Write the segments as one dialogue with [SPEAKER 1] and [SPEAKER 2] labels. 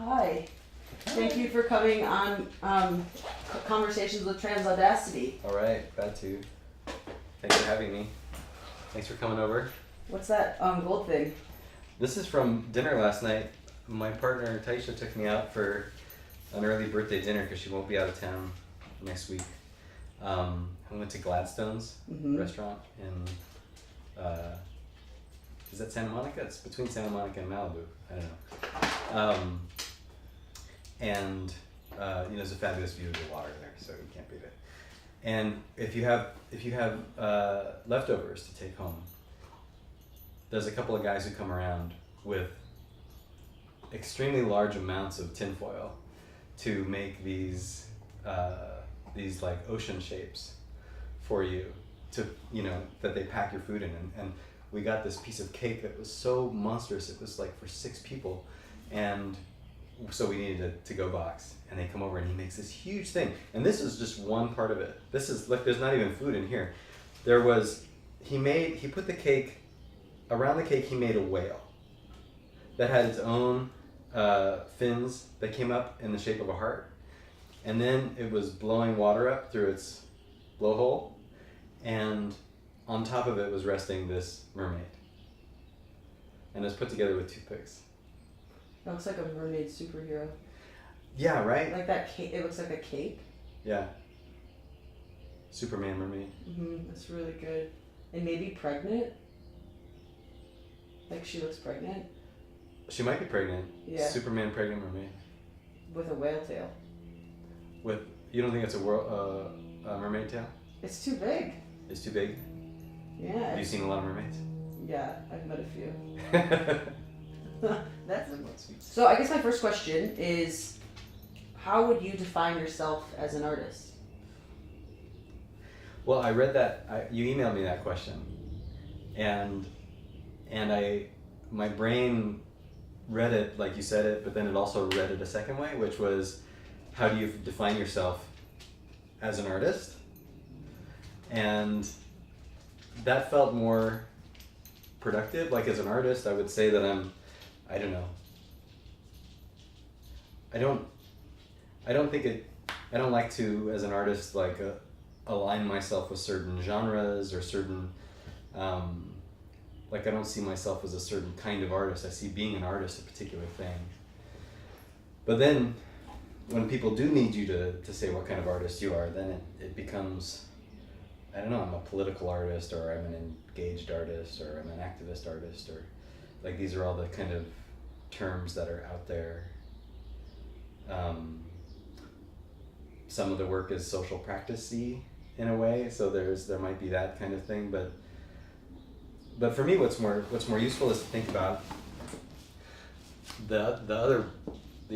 [SPEAKER 1] Hi. Thank you for coming on Conversations with Trans Audacity.
[SPEAKER 2] All right, glad to. Thanks for having me. Thanks for coming over.
[SPEAKER 1] What's that gold thing?
[SPEAKER 2] This is from dinner last night. My partner Taisha took me out for an early birthday dinner because she won't be out of town next week. We went to Gladstone's restaurant in, is that Santa Monica? It's between Santa Monica and Malibu. I don't know. And there's a fabulous view of the water there, so you can't beat it. And if you have leftovers to take home, there's a couple of guys who come around with extremely large amounts of tinfoil to make these like ocean shapes for you to that they pack your food in. And we got this piece of cake that was so monstrous. It was like for 6 people, and so we needed a to-go box, and they come over and he makes this huge thing. And this is just one part of it. This is like, there's not even food in here. He put the cake, around the cake he made a whale that had its own fins that came up in the shape of a heart. And then it was blowing water up through its blowhole, and on top of it was resting this mermaid. And it was put together with toothpicks.
[SPEAKER 1] It looks like a mermaid superhero.
[SPEAKER 2] Yeah, right?
[SPEAKER 1] Like that cake. It looks like a cake.
[SPEAKER 2] Yeah. Superman mermaid.
[SPEAKER 1] That's really good. And maybe pregnant. Like she looks pregnant.
[SPEAKER 2] She might be pregnant.
[SPEAKER 1] Yeah.
[SPEAKER 2] Superman pregnant mermaid.
[SPEAKER 1] With a whale tail.
[SPEAKER 2] You don't think it's a mermaid tail?
[SPEAKER 1] It's too big.
[SPEAKER 2] It's too big?
[SPEAKER 1] Yeah.
[SPEAKER 2] Have you seen a lot of mermaids?
[SPEAKER 1] Yeah, I've met a few. So I guess my first question is, how would you define yourself as an artist?
[SPEAKER 2] Well, I read that, you emailed me that question, and my brain read it like you said it, but then it also read it a second way, which was, how do you define yourself as an artist? And that felt more productive. Like, as an artist, I would say that I don't know. I don't like to, as an artist, like align myself with certain genres or certain, like I don't see myself as a certain kind of artist. I see being an artist a particular thing. But then when people do need you to say what kind of artist you are, then it becomes, I don't know, I'm a political artist, or I'm an engaged artist, or I'm an activist artist, or like these are all the kind of terms that are out there. Some of the work is social practice-y in a way, so there might be that kind of thing, but for me, what's more useful is to think about the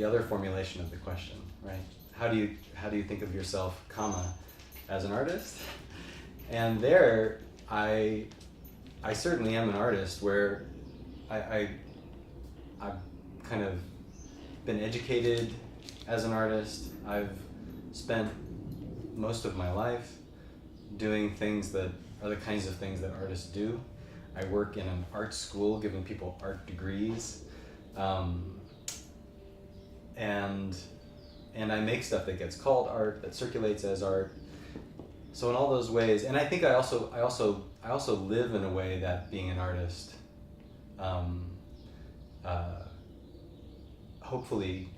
[SPEAKER 2] other formulation of the question, right? How do you think of yourself, as an artist? And there, I certainly am an artist where I've kind of been educated as an artist. I've spent most of my life doing things that are the kinds of things that artists do. I work in an art school giving people art degrees, and I make stuff that gets called art, that circulates as art. So in all those ways, and I think I also live in a way that being an artist hopefully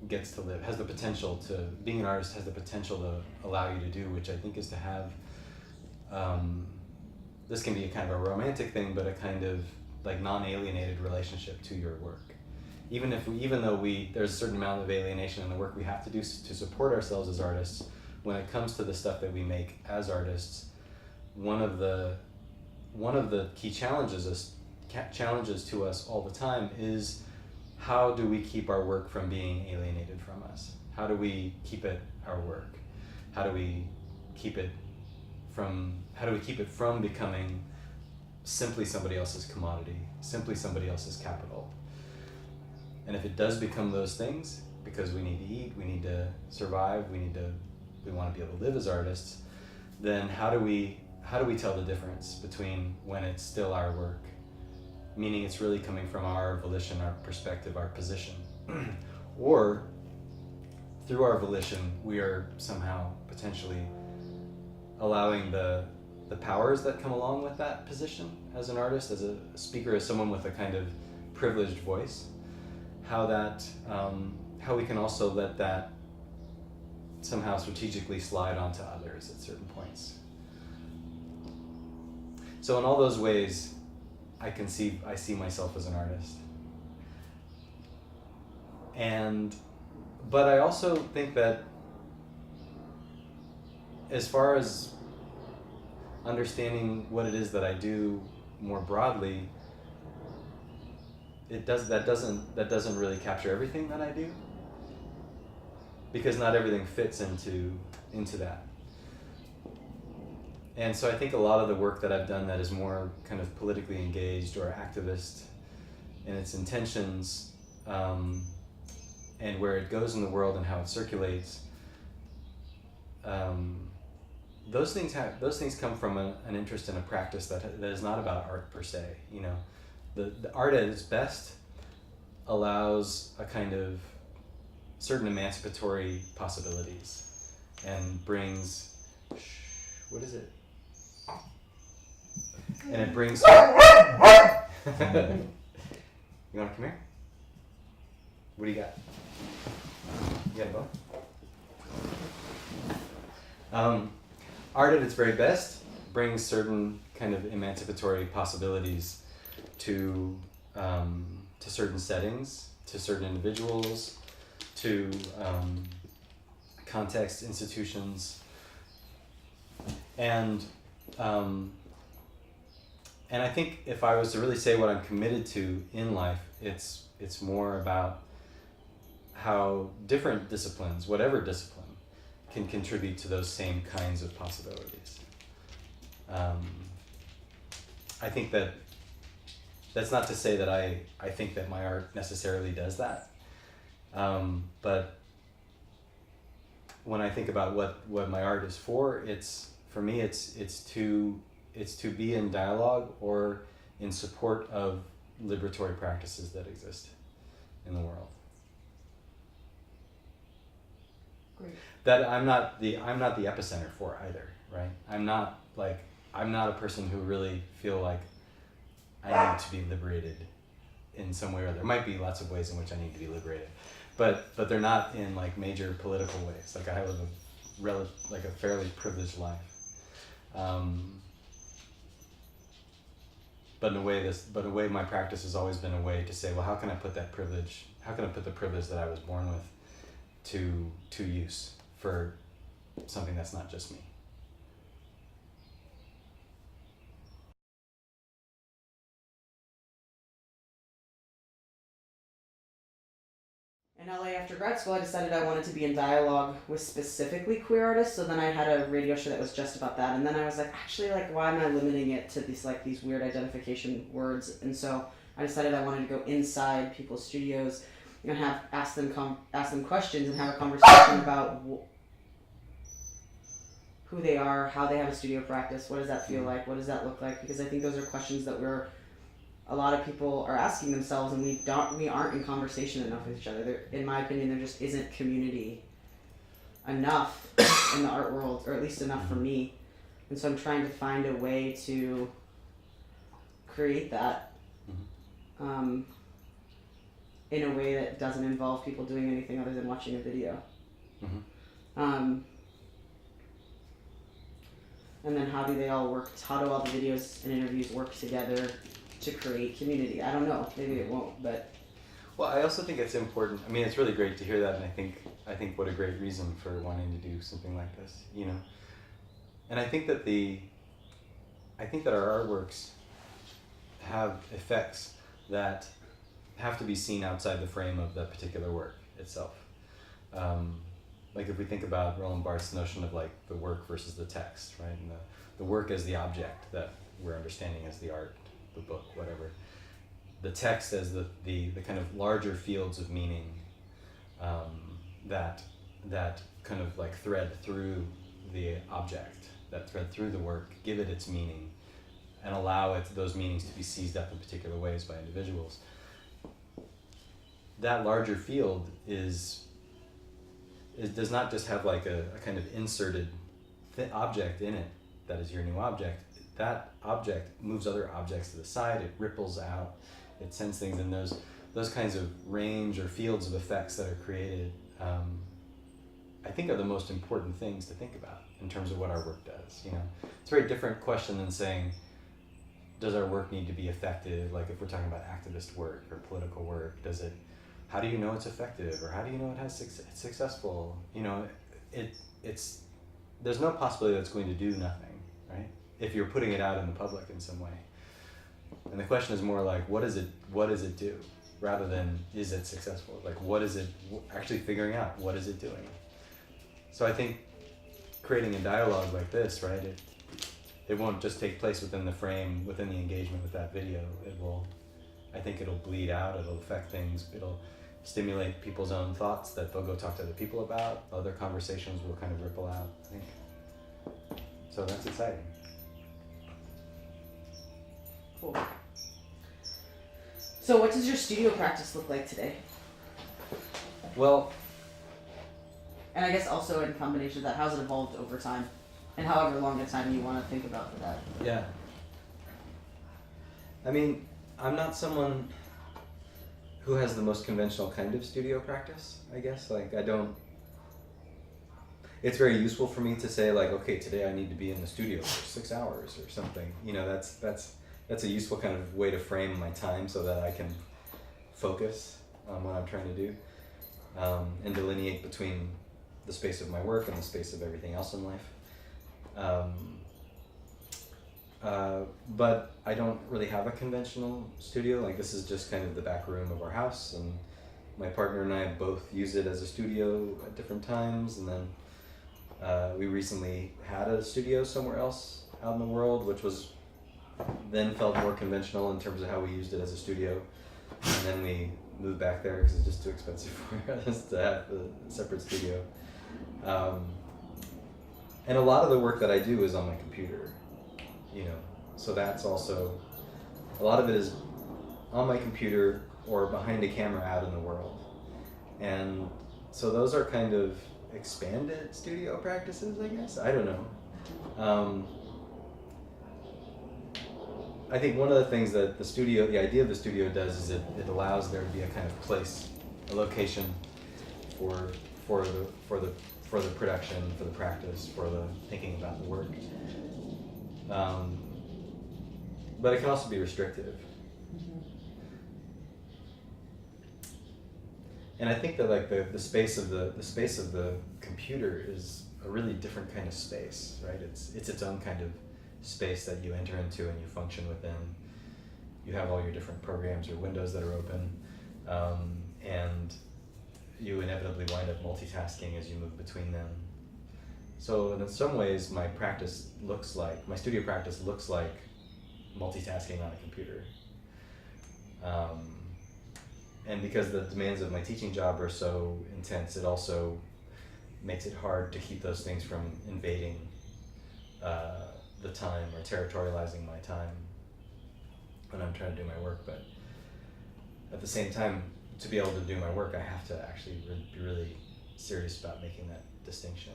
[SPEAKER 2] gets to live, has the potential to, being an artist has the potential to allow you to do, which I think is to have, this can be a kind of a romantic thing, but a kind of like non-alienated relationship to your work. Even though there's a certain amount of alienation in the work we have to do to support ourselves as artists, when it comes to the stuff that we make as artists, one of the key challenges to us all the time is, how do we keep our work from being alienated from us? How do we keep it our work? How do we keep it from becoming simply somebody else's commodity, simply somebody else's capital? And if it does become those things, because we need to eat, we need to survive, we want to be able to live as artists, then how do we tell the difference between when it's still our work, meaning it's really coming from our volition, our perspective, our position, or through our volition, we are somehow potentially allowing the powers that come along with that position as an artist, as a speaker, as someone with a kind of privileged voice, how we can also let that somehow strategically slide onto others at certain points. So in all those ways, I see myself as an artist. But I also think that as far as understanding what it is that I do more broadly, that doesn't really capture everything that I do, because not everything fits into that. And so I think a lot of the work that I've done that is more kind of politically engaged or activist in its intentions, and where it goes in the world and how it circulates, those things come from an interest in a practice that is not about art per se. You know, the art at its best allows a kind of certain emancipatory possibilities and brings, what is it? And it brings. You want to come here? What do you got? You got a bone? Art at its very best brings certain kind of emancipatory possibilities to certain settings, to certain individuals, to contexts, institutions, and I think if I was to really say what I'm committed to in life, it's more about how different disciplines, whatever discipline, can contribute to those same kinds of possibilities. I think that's not to say that I think that my art necessarily does that, but when I think about what my art is for me it's to be in dialogue or in support of liberatory practices that exist in the world.
[SPEAKER 1] Great.
[SPEAKER 2] That I'm not the epicenter for either, right? I'm not a person who really feel like I need to be liberated in some way or other. There might be lots of ways in which I need to be liberated, but they're not in like major political ways. Like I live a fairly privileged life. But in a way my practice has always been a way to say, well, how can I put the privilege that I was born with to use for something that's not just me.
[SPEAKER 1] In LA after grad school, I decided I wanted to be in dialogue with specifically queer artists. So then I had a radio show that was just about that. And then I was like, actually, like, why am I limiting it to these weird identification words? And so I decided I wanted to go inside people's studios and ask them questions and have a conversation about who they are, how they have a studio practice, what does that feel like, what does that look like? Because I think those are questions that a lot of people are asking themselves, and we aren't in conversation enough with each other. In my opinion, there just isn't community enough in the art world, or at least enough for me. And so I'm trying to find a way to create that in a way that doesn't involve people doing anything other than watching a video. And then how do all the videos and interviews work together to create community? I don't know, maybe it won't, but.
[SPEAKER 2] Well, I also think it's important. I mean, it's really great to hear that, and I think what a great reason for wanting to do something like this, you know. And I think that our artworks have effects that have to be seen outside the frame of the particular work itself. Like if we think about Roland Barthes' notion of like the work versus the text, right? And the work as the object that we're understanding as the art, the book, whatever. The text as the kind of larger fields of meaning that kind of like thread through the object, that thread through the work, give it its meaning, and allow those meanings to be seized up in particular ways by individuals. that larger field does not just have like a kind of inserted object in it that is your new object. That object moves other objects to the side, it ripples out, it sends things in those kinds of range or fields of effects that are created, I think are the most important things to think about in terms of what our work does. You know, it's a very different question than saying, does our work need to be effective? Like if we're talking about activist work or political work, how do you know it's effective, or how do you know it's successful? You know, there's no possibility that it's going to do nothing, right? If you're putting it out in the public in some way. And the question is more like, what does it do? Rather than, is it successful? Like, what is it actually figuring out? What is it doing? So I think creating a dialogue like this, right, it won't just take place within the frame, within the engagement with that video. I think it'll bleed out, it'll affect things, it'll stimulate people's own thoughts that they'll go talk to other people about, other conversations will kind of ripple out, I think. So that's exciting.
[SPEAKER 1] Cool. So what does your studio practice look like today?
[SPEAKER 2] Well,
[SPEAKER 1] and I guess also in combination with that, how's it evolved over time? And however long a time you want to think about for that.
[SPEAKER 2] Yeah. I mean, I'm not someone who has the most conventional kind of studio practice, I guess. Like, it's very useful for me to say, like, okay, today I need to be in the studio for 6 hours or something. You know, that's a useful kind of way to frame my time so that I can focus on what I'm trying to do, and delineate between the space of my work and the space of everything else in life. But I don't really have a conventional studio. Like, this is just kind of the back room of our house, and my partner and I both use it as a studio at different times, and then we recently had a studio somewhere else out in the world, which then felt more conventional in terms of how we used it as a studio, and then we moved back there because it's just too expensive for us to have a separate studio. And a lot of the work that I do is on my computer, you know, so that's also, a lot of it is on my computer or behind a camera out in the world. And so those are kind of expanded studio practices, I guess. I don't know. I think one of the things that the idea of the studio does is it allows there to be a kind of place, a location for the production, for the practice, for the thinking about the work. But it can also be restrictive. And I think that like the space of the computer is a really different kind of space, right? It's its own kind of space that you enter into and you function within. You have all your different programs or windows that are open, and you inevitably wind up multitasking as you move between them. So in some ways, my studio practice looks like multitasking on a computer. And because the demands of my teaching job are so intense, it also makes it hard to keep those things from invading the time or territorializing my time when I'm trying to do my work. But at the same time, to be able to do my work, I have to actually be really serious about making that distinction.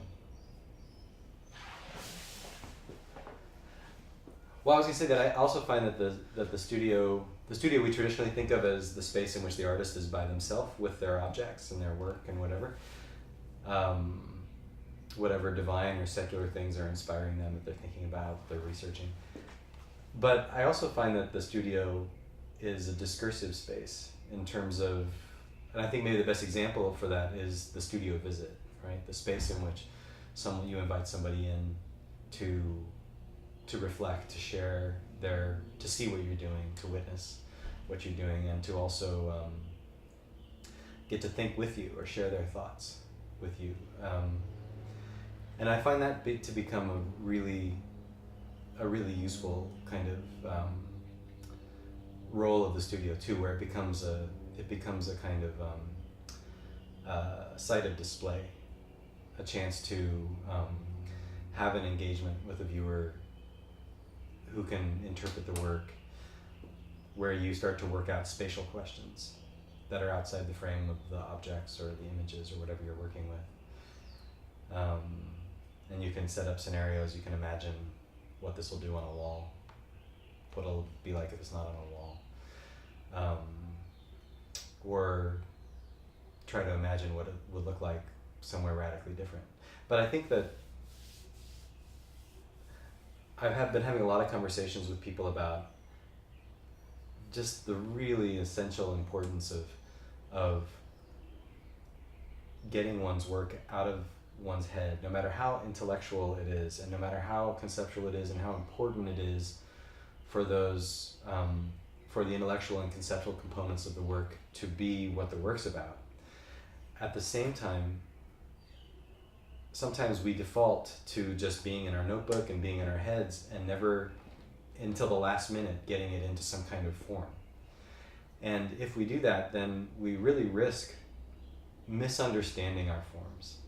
[SPEAKER 2] Well, I was going to say that I also find that the studio we traditionally think of as the space in which the artist is by themselves with their objects and their work and whatever divine or secular things are inspiring them that they're thinking about, they're researching. But I also find that the studio is a discursive space in terms of, and I think maybe the best example for that is the studio visit, right? The space in which you invite somebody in to reflect, to share to see what you're doing, to witness what you're doing, and to also get to think with you or share their thoughts with you. And I find that to become a really useful kind of role of the studio too, where it becomes a kind of site of display, a chance to have an engagement with a viewer who can interpret the work, where you start to work out spatial questions that are outside the frame of the objects or the images or whatever you're working with. And you can set up scenarios. You can imagine what this will do on a wall, what it'll be like if it's not on a wall, or try to imagine what it would look like somewhere radically different. But I think that been having a lot of conversations with people about just the really essential importance of getting one's work out of one's head, no matter how intellectual it is, and no matter how conceptual it is, and how important it is for those, for the intellectual and conceptual components of the work to be what the work's about. At the same time, sometimes we default to just being in our notebook and being in our heads and never, until the last minute, getting it into some kind of form. And if we do that, then we really risk misunderstanding our forms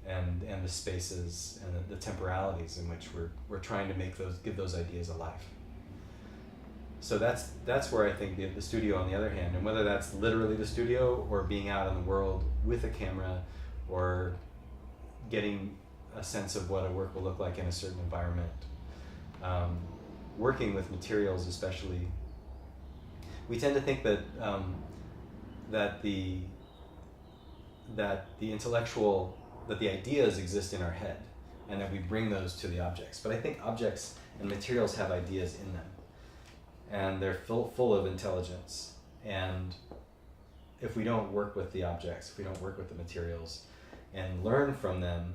[SPEAKER 2] and the spaces and the temporalities in which we're trying to give those ideas a life. So that's where I think the studio, on the other hand, and whether that's literally the studio or being out in the world with a camera or getting a sense of what a work will look like in a certain environment, working with materials especially, we tend to think that the ideas exist in our head and that we bring those to the objects. But I think objects and materials have ideas in them, and they're full of intelligence. And if we don't work with the objects, if we don't work with the materials and learn from them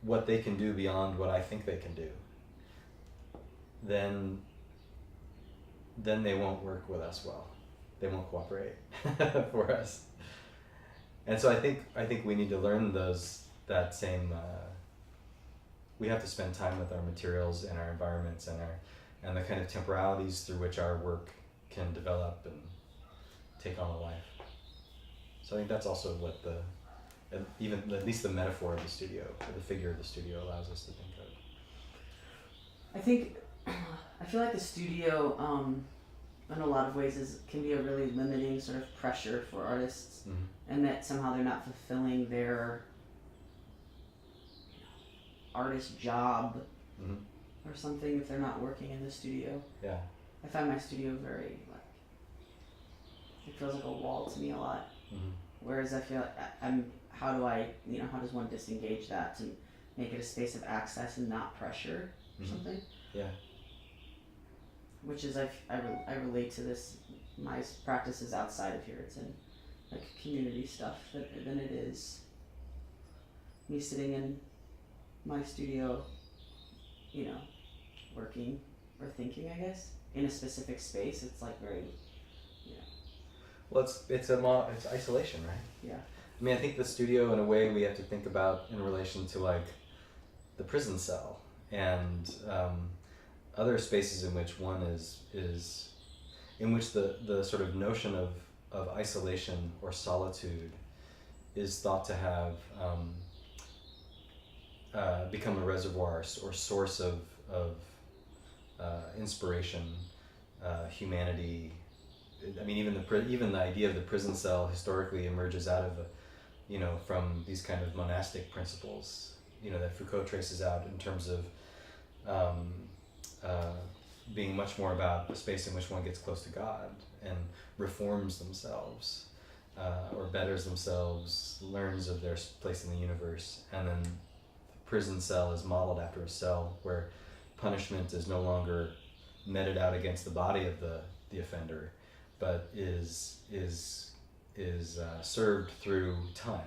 [SPEAKER 2] what they can do beyond what I think they can do, then they won't work with us well. They won't cooperate for us. And so I think we need to learn we have to spend time with our materials and our environments and the kind of temporalities through which our work can develop and take on a life. So I think that's also what at least the metaphor of the studio, or the figure of the studio, allows us to think of.
[SPEAKER 1] I feel like the studio, in a lot of ways, can be a really limiting sort of pressure for artists, and that somehow they're not fulfilling their artist job or something if they're not working in the studio.
[SPEAKER 2] Yeah.
[SPEAKER 1] I find my studio very, it feels like a wall to me a lot. Whereas I feel like how does one disengage that to make it a space of access and not pressure or something?
[SPEAKER 2] Yeah.
[SPEAKER 1] Which is, I relate to this, my practice is outside of here. It's in like community stuff than it is me sitting in my studio, working or thinking, I guess, in a specific space. It's like very,
[SPEAKER 2] Well, it's isolation, right?
[SPEAKER 1] Yeah.
[SPEAKER 2] I mean, I think the studio, in a way, we have to think about in relation to like the prison cell and other spaces in which one is in which the sort of notion of isolation or solitude is thought to have become a reservoir or source of inspiration, humanity. I mean, even the idea of the prison cell historically emerges out of from these kind of monastic principles, that Foucault traces out in terms of being much more about a space in which one gets close to God and reforms themselves, or betters themselves, learns of their place in the universe. And then the prison cell is modeled after a cell where punishment is no longer meted out against the body of the offender, but is served through time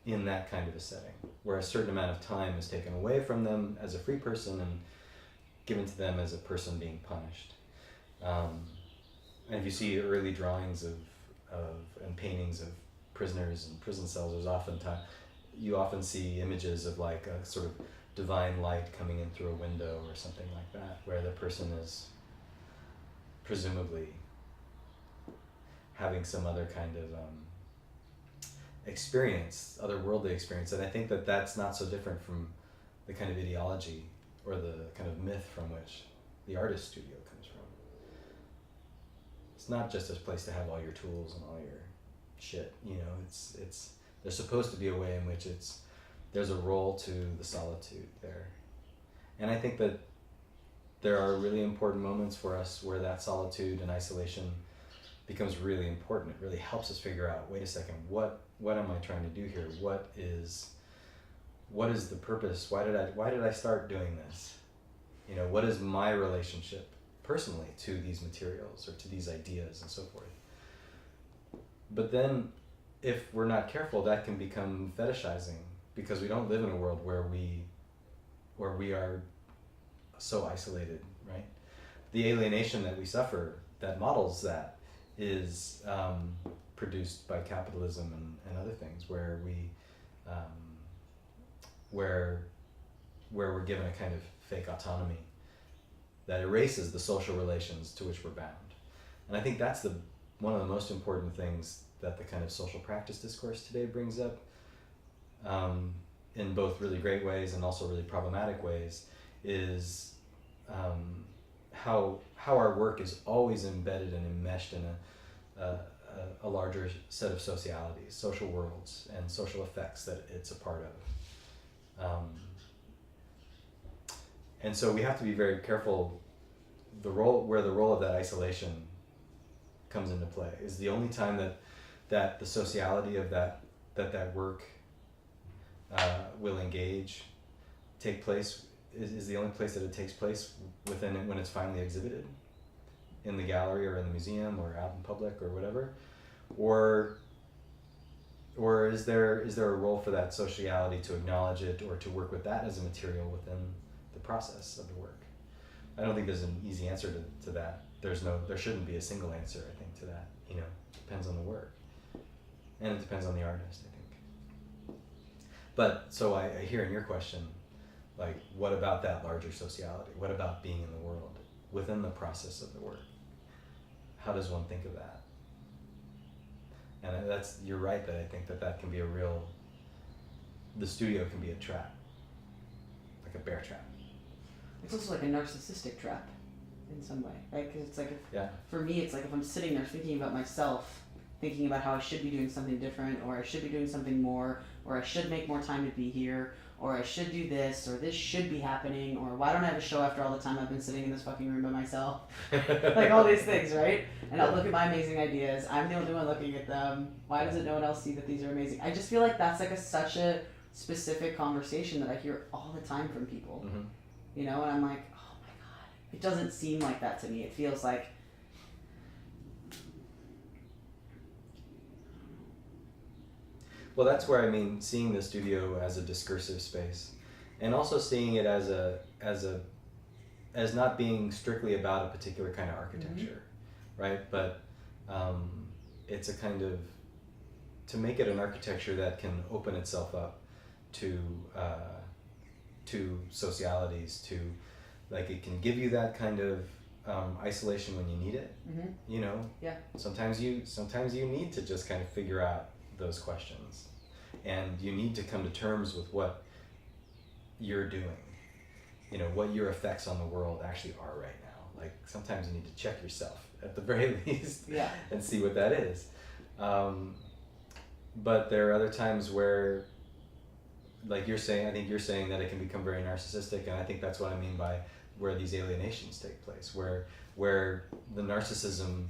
[SPEAKER 2] in that kind of a setting, where a certain amount of time is taken away from them as a free person and given to them as a person being punished. And if you see early drawings of and paintings of prisoners in prison cells, you often see images of like a sort of divine light coming in through a window or something like that, where the person is presumably having some other kind of experience, otherworldly experience. And I think that that's not so different from the kind of ideology or the kind of myth from which the artist studio comes from. It's it's not just a place to have all your tools and all your shit, you know, it's there's supposed to be a way in which there's a role to the solitude there. And I think that there are really important moments for us where that solitude and isolation becomes really important. It really helps us figure out, wait a second, what am I trying to do here? What is the purpose? Why did I start doing this? You know, what is my relationship personally to these materials or to these ideas and so forth? But then if we're not careful, that can become fetishizing, because we don't live in a world where we are so isolated, right? The alienation that we suffer that models that is produced by capitalism and other things, where where we're given a kind of fake autonomy that erases the social relations to which we're bound. And I think that's one of the most important things that the kind of social practice discourse today brings up, in both really great ways and also really problematic ways, is how our work is always embedded and enmeshed in a larger set of socialities, social worlds, and social effects that it's a part of. And so we have to be very careful. The role of that isolation comes into play is the only time that the sociality of that work will take place, is the only place that it takes place within it when it's finally exhibited in the gallery or in the museum or out in public or whatever, or is there a role for that sociality to acknowledge it or to work with that as a material within the process of the work? I don't think there's an easy answer to that. There shouldn't be a single answer, I think, to that. You know, it depends on the work, and it depends on the artist, I think. But so I hear in your question, like, what about that larger sociality? What about being in the world within the process of the work? How does one think of that? And you're right that I think that can be the studio can be a trap, like a bear trap.
[SPEAKER 1] It's also like a narcissistic trap in some way, right? Because it's like, for me, it's like if I'm sitting there thinking about myself, thinking about how I should be doing something different, or I should be doing something more, or I should make more time to be here, or I should do this, or this should be happening, or why don't I have a show after all the time I've been sitting in this fucking room by myself? Like all these things, right? And I'll look at my amazing ideas. I'm the only one looking at them. Why doesn't no one else see that these are amazing? I just feel like that's like such a specific conversation that I hear all the time from people.
[SPEAKER 2] Mm-hmm.
[SPEAKER 1] You know, and I'm like, oh my God. It doesn't seem like that to me. It feels like,
[SPEAKER 2] well, that's where, I mean, seeing the studio as a discursive space, and also seeing it as not being strictly about a particular kind of architecture, right? But it's a kind of, to make it an architecture that can open itself up to socialities, to, like, it can give you that kind of isolation when you need it.
[SPEAKER 1] mm-hmm.
[SPEAKER 2] You know,
[SPEAKER 1] Yeah.
[SPEAKER 2] Sometimes you need to just kind of figure out those questions, and you need to come to terms with what you're doing, you know, what your effects on the world actually are right now. Like, sometimes you need to check yourself at the very least,
[SPEAKER 1] Yeah.
[SPEAKER 2] and see what that is. But there are other times where, like I think you're saying that it can become very narcissistic, and I think that's what I mean by where these alienations take place, where the narcissism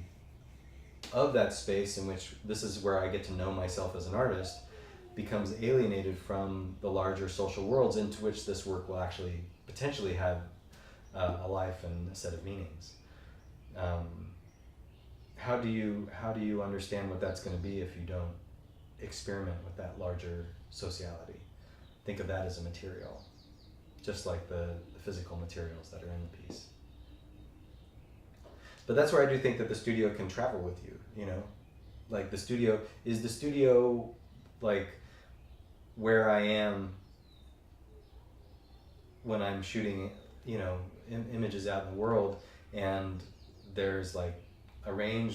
[SPEAKER 2] of that space, in which this is where I get to know myself as an artist, becomes alienated from the larger social worlds into which this work will actually potentially have a life and a set of meanings. How do you understand what that's going to be if you don't experiment with that larger sociality? Think of that as a material, just like the physical materials that are in the piece. But that's where I do think that the studio can travel with you, you know? Like, the studio like where I am when I'm shooting, you know, images out in the world, and there's like a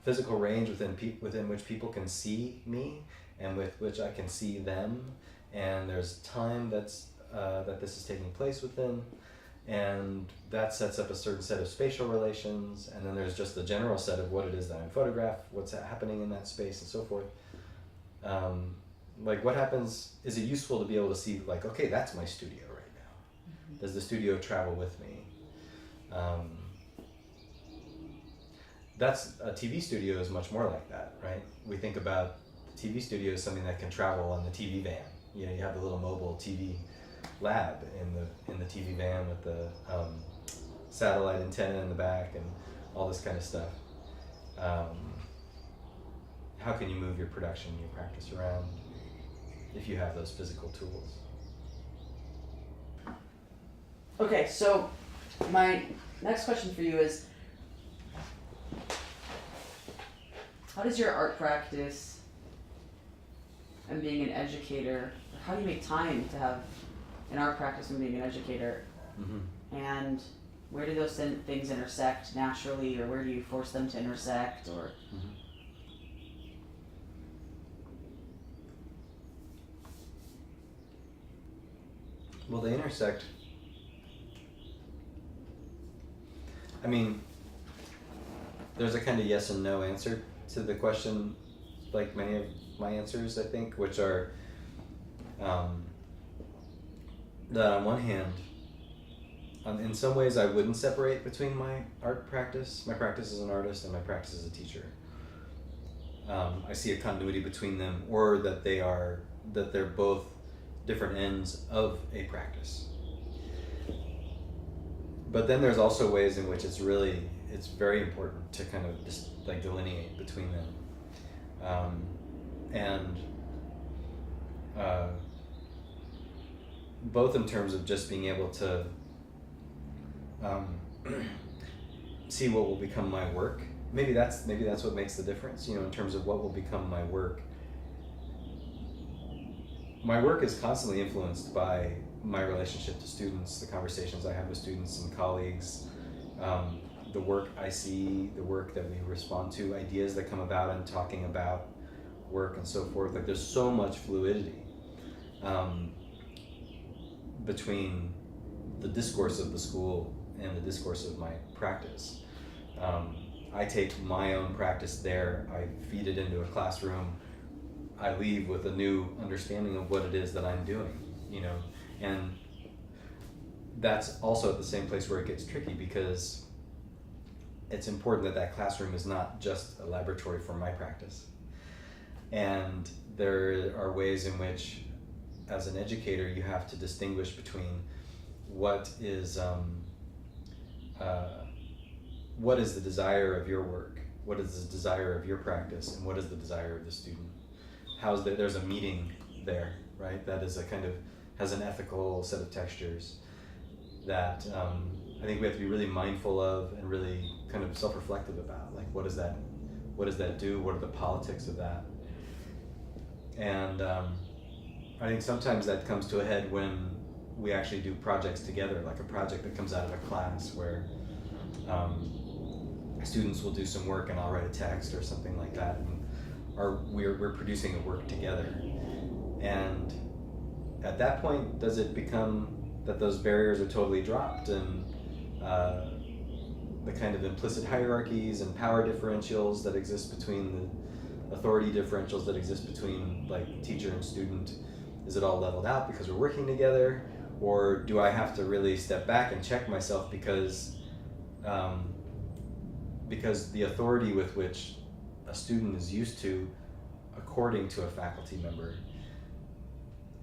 [SPEAKER 2] physical range within which people can see me, and with which I can see them, and there's time that this is taking place within, and that sets up a certain set of spatial relations, and then there's just the general set of what it is that I'm photographing, what's happening in that space, and so forth. Like, what happens, is it useful to be able to see, like, okay, that's my studio right now. Does the studio travel with me? That's, a TV studio is much more like that, right? We think about the TV studio as something that can travel on the TV van. You know, you have the little mobile TV lab in the TV van with the satellite antenna in the back and all this kind of stuff. How can you move your production, your practice around if you have those physical tools?
[SPEAKER 1] Okay, so my next question for you is, how does your art practice and being an educator, how do you make time to have an art practice and being an educator?
[SPEAKER 2] Mm-hmm.
[SPEAKER 1] And where do those things intersect naturally, or where do you force them to intersect, or?
[SPEAKER 2] Mm-hmm. Well, they intersect. I mean, there's a kind of yes and no answer to the question, like many of my answers, I think, which are that on one hand, in some ways I wouldn't separate between my art practice, my practice as an artist, and my practice as a teacher. I see a continuity between them, or that they're both different ends of a practice. But then there's also ways in which it's very important to kind of just like delineate between them. Both in terms of just being able to see what will become my work. Maybe that's what makes the difference, you know, in terms of what will become my work. My work is constantly influenced by my relationship to students, the conversations I have with students and colleagues, the work I see, the work that we respond to, ideas that come about in talking about work and so forth. Like, there's so much fluidity between the discourse of the school and the discourse of my practice. I take my own practice there, I feed it into a classroom, I leave with a new understanding of what it is that I'm doing, you know, and that's also at the same place where it gets tricky, because it's important that classroom is not just a laboratory for my practice. And there are ways in which, as an educator, you have to distinguish between what is the desire of your work, what is the desire of your practice, and what is the desire of the student. There's a meeting there, right? That is has an ethical set of textures that I think we have to be really mindful of and really kind of self-reflective about. Like, what does that do? What are the politics of that? And I think sometimes that comes to a head when we actually do projects together, like a project that comes out of a class where students will do some work and I'll write a text or something like that, and we're producing a work together. And at that point, does it become that those barriers are totally dropped, and the kind of implicit hierarchies and power differentials that exist between the authority differentials that exist between like teacher and student, is it all leveled out because we're working together? Or do I have to really step back and check myself because the authority with which a student is used to, according to a faculty member,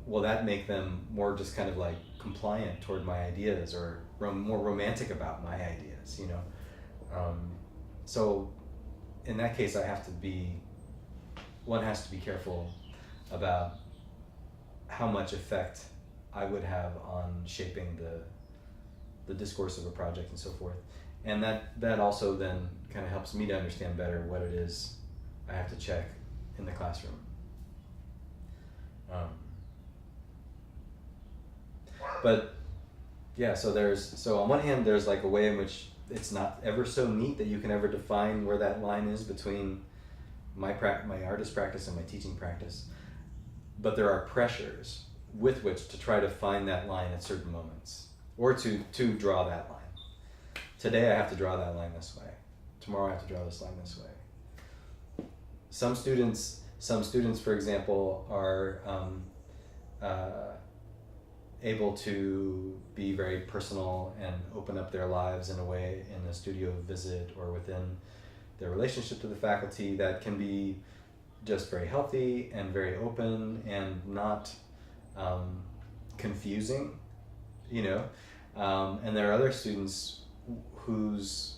[SPEAKER 2] will that make them more just kind of like compliant toward my ideas, or more romantic about my ideas, you know? So in that case, one has to be careful about how much effect I would have on shaping the discourse of a project and so forth. And that also then kind of helps me to understand better what it is I have to check in the classroom. But yeah, so on one hand, there's like a way in which it's not ever so neat that you can ever define where that line is between my artist practice and my teaching practice. But there are pressures with which to try to find that line at certain moments. or to draw that line. Today I have to draw that line this way. Tomorrow I have to draw this line this way. Some students, for example, are able to be very personal and open up their lives in a way in a studio visit or within their relationship to the faculty that can be just very healthy and very open and not confusing, you know. And there are other students whose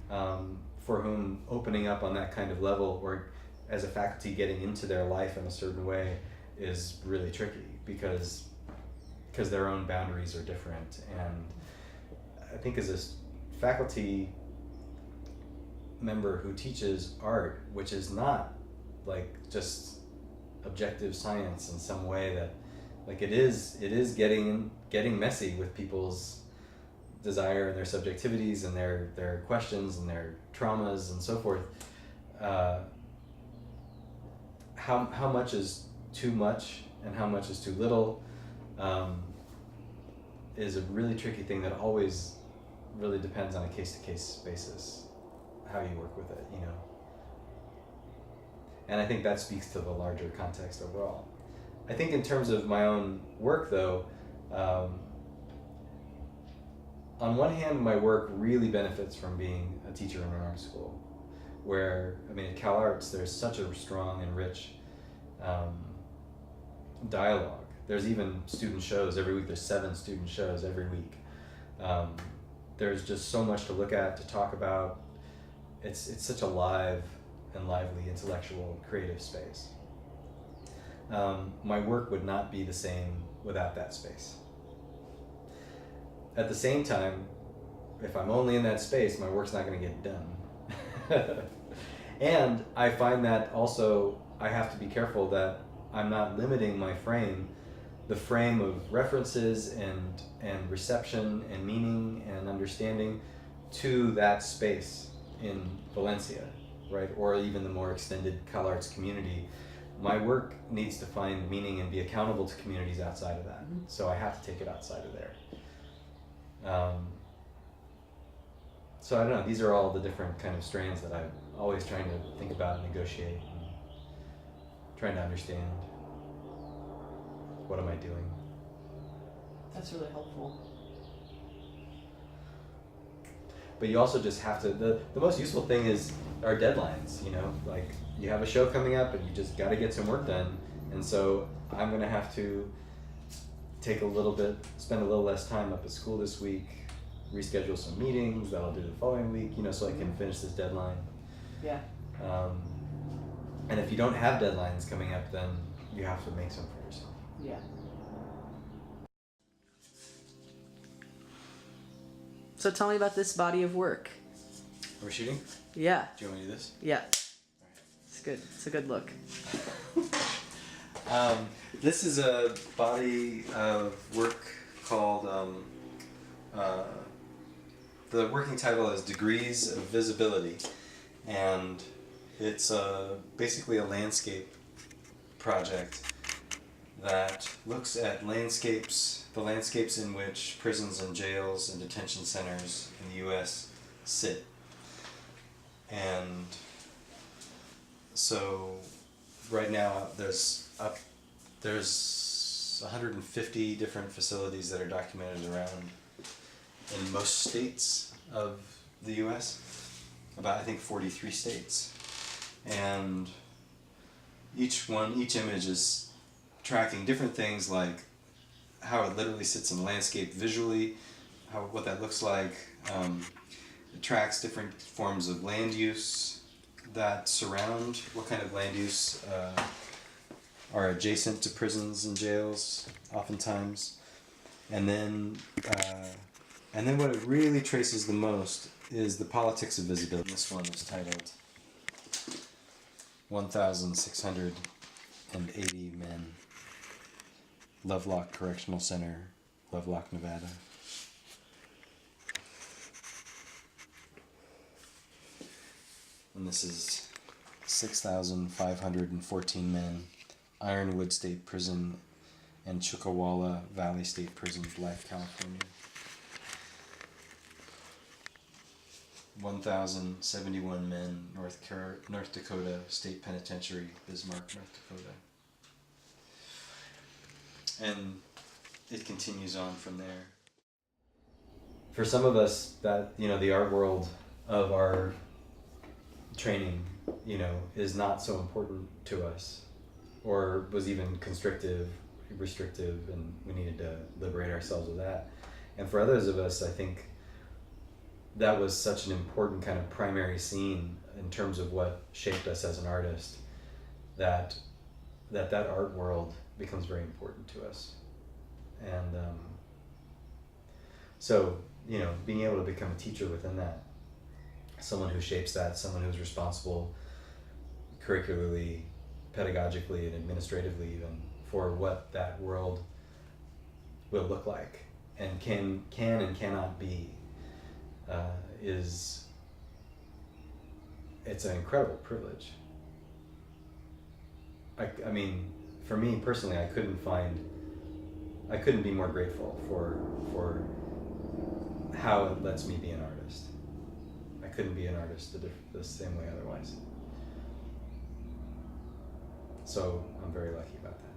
[SPEAKER 2] for whom opening up on that kind of level, or as a faculty getting into their life in a certain way, is really tricky because their own boundaries are different. And I think as a faculty member who teaches art, which is not like just objective science in some way, that like it is getting messy with people's desire and their subjectivities and their questions and their traumas and so forth. How much is too much and how much is too little is a really tricky thing that always really depends on a case-to-case basis, how you work with it, you know. And I think that speaks to the larger context overall. I think in terms of my own work, though, on one hand, my work really benefits from being a teacher in an art school, where, I mean, at Cal Arts, there's such a strong and rich dialogue. There's even student shows every week. There's 7 student shows every week. There's just so much to look at, to talk about. It's such a live and lively intellectual creative space. My work would not be the same without that space. At the same time, if I'm only in that space, my work's not going to get done. And I find that also I have to be careful that I'm not limiting my frame, the frame of references and reception and meaning and understanding, to that space in Valencia, right? Or even the more extended Cal Arts community. My work needs to find meaning and be accountable to communities outside of that. So I have to take it outside of there. So I don't know, these are all the different kind of strands that I'm always trying to think about and negotiate and trying to understand. What am I doing?
[SPEAKER 1] That's really helpful.
[SPEAKER 2] But you also just have to, the most useful thing is our deadlines, you know, like you have a show coming up and you just got to get some work done. And so I'm going to have to spend a little less time up at school this week, reschedule some meetings that I'll do the following week, you know, so I can finish this deadline.
[SPEAKER 1] Yeah.
[SPEAKER 2] And if you don't have deadlines coming up, then you have to make some for yourself.
[SPEAKER 1] Yeah. So tell me about this body of work.
[SPEAKER 2] Are we shooting?
[SPEAKER 1] Yeah.
[SPEAKER 2] Do you want me to do this?
[SPEAKER 1] Yeah. It's good. It's a good look.
[SPEAKER 2] This is a body of work called, the working title is Degrees of Visibility, and it's basically a landscape project that looks at the landscapes in which prisons and jails and detention centers in the U.S. sit. And so right now there's 150 different facilities that are documented around in most states of the U.S., about I think 43 states. And each image is tracking different things, like how it literally sits in the landscape visually, what that looks like. It tracks different forms of land use that surround, what kind of land use are adjacent to prisons and jails oftentimes. And then what it really traces the most is the politics of visibility. This one is titled 1,680 Men, Lovelock Correctional Center, Lovelock, Nevada. And this is 6,514 Men, Ironwood State Prison and Chuckawalla Valley State Prison, Blythe, California. 1,071 men, North Dakota State Penitentiary, Bismarck, North Dakota. And it continues on from there. For some of us, that, you know, the art world of our training, you know, is not so important to us, or was even restrictive, and we needed to liberate ourselves of that. And for others of us, I think that was such an important kind of primary scene in terms of what shaped us as an artist, that art world becomes very important to us. And so, you know, being able to become a teacher within that, someone who shapes that, someone who's responsible curricularly, pedagogically, and administratively even for what that world will look like and can and cannot be, it's an incredible privilege. I mean, for me personally, I couldn't be more grateful for how it lets me be an artist. I couldn't be an artist the same way otherwise. So I'm very lucky about that.